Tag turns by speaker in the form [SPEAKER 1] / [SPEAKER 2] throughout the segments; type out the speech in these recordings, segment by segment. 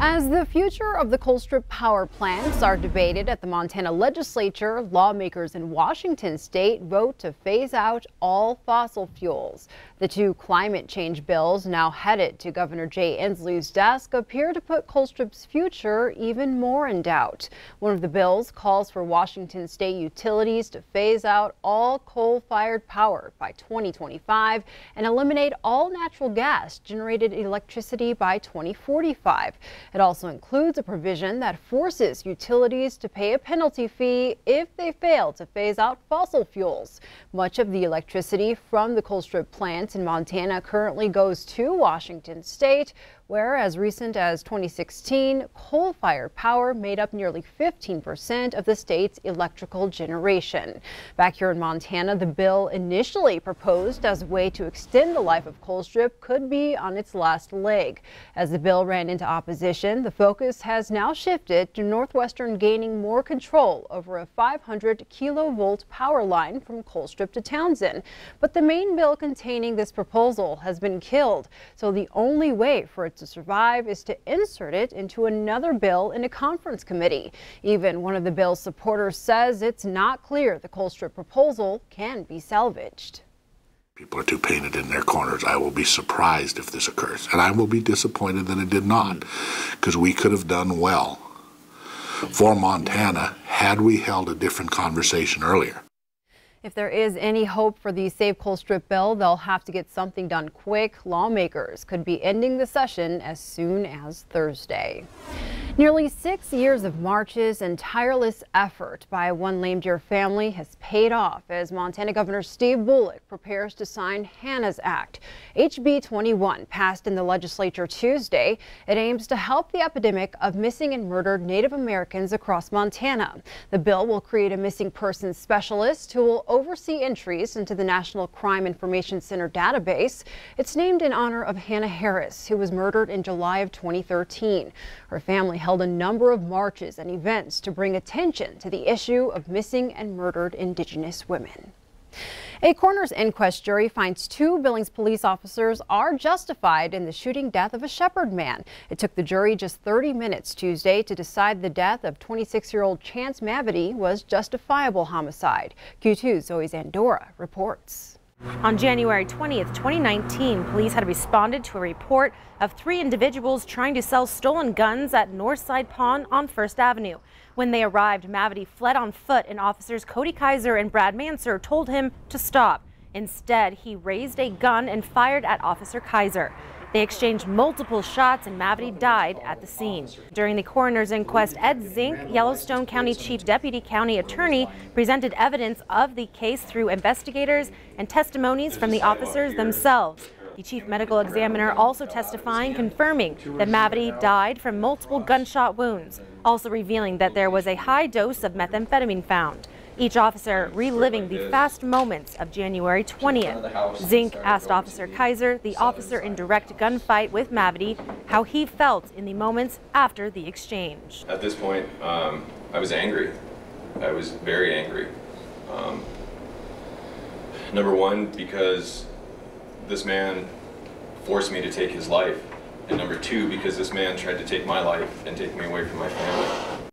[SPEAKER 1] As the future of the Colstrip power plants are debated at the Montana legislature, lawmakers in Washington state vote to phase out all fossil fuels. The two climate change bills now headed to Governor Jay Inslee's desk appear to put Colstrip's future even more in doubt. One of the bills calls for Washington state utilities to phase out all coal-fired power by 2025 and eliminate all natural gas generated electricity by 2045. It also includes a provision that forces utilities to pay a penalty fee if they fail to phase out fossil fuels. Much of the electricity from the Colstrip plant in Montana currently goes to Washington state, where as recent as 2016, coal-fired power made up nearly 15% of the state's electrical generation. Back here in Montana, the bill initially proposed as a way to extend the life of Colstrip could be on its last leg. As the bill ran into opposition, the focus has now shifted to Northwestern gaining more control over a 500 kilovolt power line from Colstrip to Townsend. But the main bill containing this proposal has been killed, so the only way for it to survive is to insert it into another bill in a conference committee. Even one of the bill's supporters says it's not clear the Colstrip proposal can be salvaged.
[SPEAKER 2] People are too painted in their corners. I will be surprised if this occurs, and I will be disappointed that it did not, because we could have done well for Montana had we held a different conversation earlier.
[SPEAKER 1] If there is any hope for the Save Colstrip bill, they'll have to get something done quick. Lawmakers could be ending the session as soon as Thursday. Nearly 6 years of marches and tireless effort by one lame deer family has paid off as Montana Governor Steve Bullock prepares to sign Hannah's Act. HB 21 passed in the legislature Tuesday. It aims to help the epidemic of missing and murdered Native Americans across Montana. The bill will create a missing persons specialist who will oversee entries into the National Crime Information Center database. It's named in honor of Hannah Harris, who was murdered in July of 2013. Her family held a number of marches and events to bring attention to the issue of missing and murdered Indigenous women. A coroner's inquest jury finds 2 Billings police officers are justified in the shooting death of a Shepherd man. It took the jury just 30 minutes Tuesday to decide the death of 26-year-old Chance Mavity was justifiable homicide. Q2's Zoe Zandora reports.
[SPEAKER 3] On January 20th, 2019, police had responded to a report of 3 individuals trying to sell stolen guns at Northside Pond on First Avenue. When they arrived, Mavity fled on foot and officers Cody Kaiser and Brad Manser told him to stop. Instead, he raised a gun and fired at Officer Kaiser. They exchanged multiple shots and Mavity died at the scene. During the coroner's inquest, Ed Zink, Yellowstone County Chief Deputy County Attorney, presented evidence of the case through investigators and testimonies from the officers themselves. The chief medical examiner also testifying, confirming that Mavity died from multiple gunshot wounds, also revealing that there was a high dose of methamphetamine found. Each officer reliving the fast moments of January 20th. Zink asked Officer Kaiser, the officer in direct gunfight with Mavity, how he felt in the moments after the exchange.
[SPEAKER 4] At this point, I was angry. I was very angry. Number one, because this man forced me to take his life. And number two, because this man tried to take my life and take me away from my family.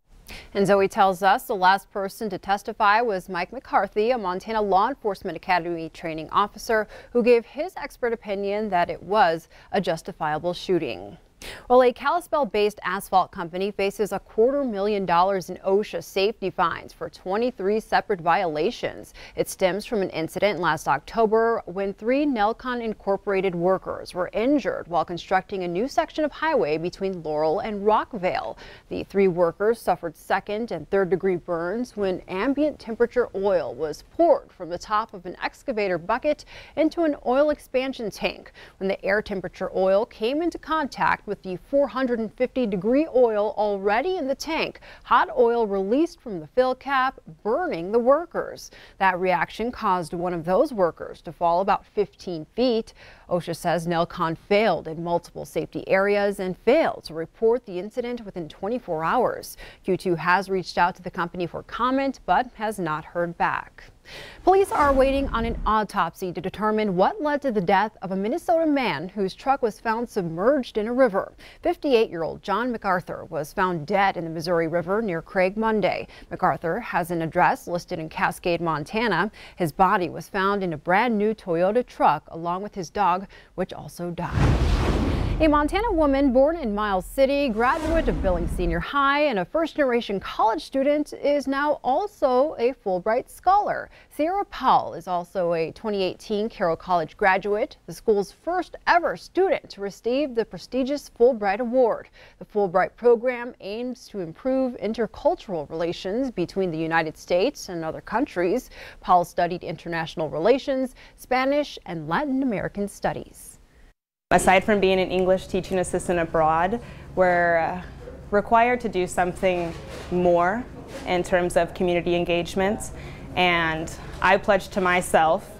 [SPEAKER 1] And Zoe tells us the last person to testify was Mike McCarthy, a Montana Law Enforcement Academy training officer who gave his expert opinion that it was a justifiable shooting. Well, a Kalispell-based asphalt company faces $250,000 in OSHA safety fines for 23 separate violations. It stems from an incident last October when 3 Nelcon Incorporated workers were injured while constructing a new section of highway between Laurel and Rockvale. The 3 workers suffered 2nd and 3rd degree burns when ambient temperature oil was poured from the top of an excavator bucket into an oil expansion tank. When the air temperature oil came into contact with the 450-degree oil already in the tank, hot oil released from the fill cap, burning the workers. That reaction caused one of those workers to fall about 15 feet. OSHA says Nelcon failed in multiple safety areas and failed to report the incident within 24 hours. Q2 has reached out to the company for comment but has not heard back. Police are waiting on an autopsy to determine what led to the death of a Minnesota man whose truck was found submerged in a river. 58-year-old John MacArthur was found dead in the Missouri River near Craig Monday. MacArthur has an address listed in Cascade, Montana. His body was found in a brand new Toyota truck along with his dog, which also died. A Montana woman born in Miles City, graduate of Billings Senior High, and a first-generation college student is now also a Fulbright scholar. Sierra Powell is also a 2018 Carroll College graduate, the school's first ever student to receive the prestigious Fulbright Award. The Fulbright program aims to improve intercultural relations between the United States and other countries. Powell studied international relations, Spanish, and Latin American studies.
[SPEAKER 5] Aside from being an English teaching assistant abroad, we're required to do something more in terms of community engagements, and I pledged to myself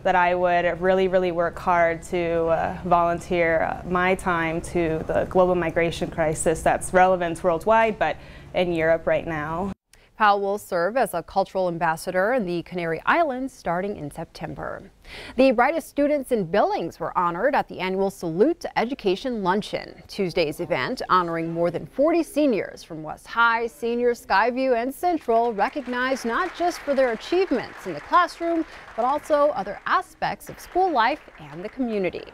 [SPEAKER 5] that I would really work hard to volunteer my time to the global migration crisis that's relevant worldwide, but in Europe right now.
[SPEAKER 1] Powell will serve as a cultural ambassador in the Canary Islands starting in September. The brightest students in Billings were honored at the annual Salute to Education Luncheon. Tuesday's event, honoring more than 40 seniors from West High, Senior, Skyview, and Central, recognized not just for their achievements in the classroom, but also other aspects of school life and the community.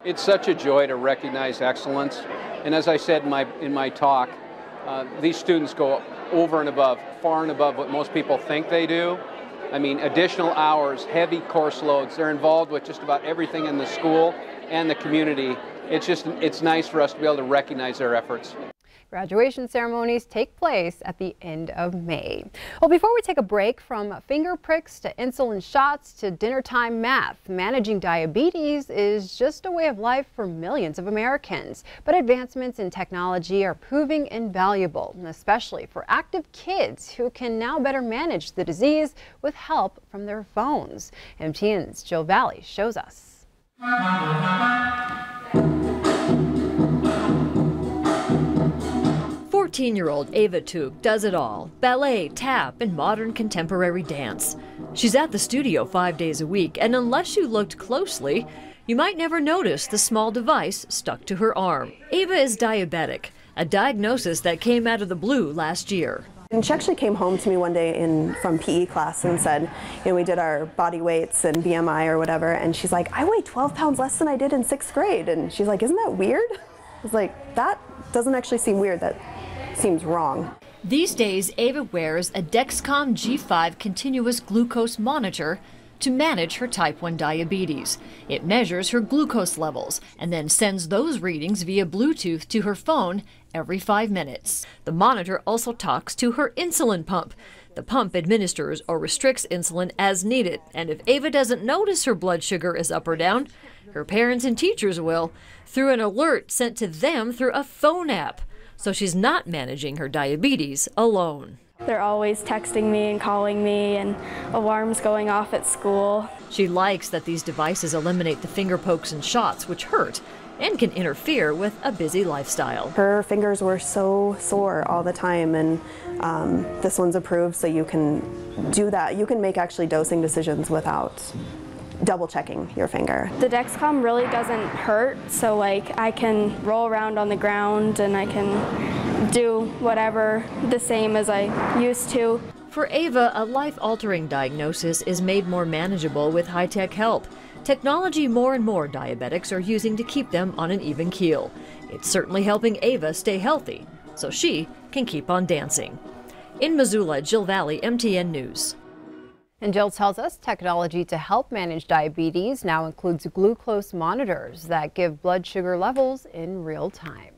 [SPEAKER 6] It's such a joy to recognize excellence, and as I said in my talk, these students go over and above, far and above what most people think they do. I mean, additional hours, heavy course loads. They're involved with just about everything in the school and the community. It's nice for us to be able to recognize their efforts.
[SPEAKER 1] Graduation ceremonies take place at the end of May. Well, before we take a break, from finger pricks to insulin shots to dinner time math, managing diabetes is just a way of life for millions of Americans. But advancements in technology are proving invaluable, especially for active kids who can now better manage the disease with help from their phones. MTN's Jill Valley shows us.
[SPEAKER 7] 14-year-old Ava Took does it all: ballet, tap, and modern contemporary dance. She's at the studio 5 days a week, and unless you looked closely, you might never notice the small device stuck to her arm. Ava is diabetic, a diagnosis that came out of the blue last year.
[SPEAKER 8] And she actually came home to me one day from PE class and said, we did our body weights and BMI or whatever, and she's like, I weigh 12 pounds less than I did in 6th grade. And she's like, isn't that weird? I was like, that doesn't actually seem weird. That seems wrong.
[SPEAKER 7] These days, Ava wears a Dexcom G5 continuous glucose monitor to manage her type 1 diabetes. It measures her glucose levels and then sends those readings via Bluetooth to her phone every 5 minutes. The monitor also talks to her insulin pump. The pump administers or restricts insulin as needed, and if Ava doesn't notice her blood sugar is up or down, her parents and teachers will, through an alert sent to them through a phone app. So she's not managing her diabetes alone.
[SPEAKER 9] They're always texting me and calling me, and alarms going off at school.
[SPEAKER 7] She likes that these devices eliminate the finger pokes and shots, which hurt and can interfere with a busy lifestyle.
[SPEAKER 8] Her fingers were so sore all the time, and this one's approved, so you can do that. You can make actually dosing decisions without double checking your finger.
[SPEAKER 9] The Dexcom really doesn't hurt, so I can roll around on the ground and I can do whatever the same as I used to.
[SPEAKER 7] For Ava, a life-altering diagnosis is made more manageable with high-tech help. Technology more and more diabetics are using to keep them on an even keel. It's certainly helping Ava stay healthy, so she can keep on dancing. In Missoula, Jill Valley, MTN News.
[SPEAKER 1] And Jill tells us technology to help manage diabetes now includes glucose monitors that give blood sugar levels in real time.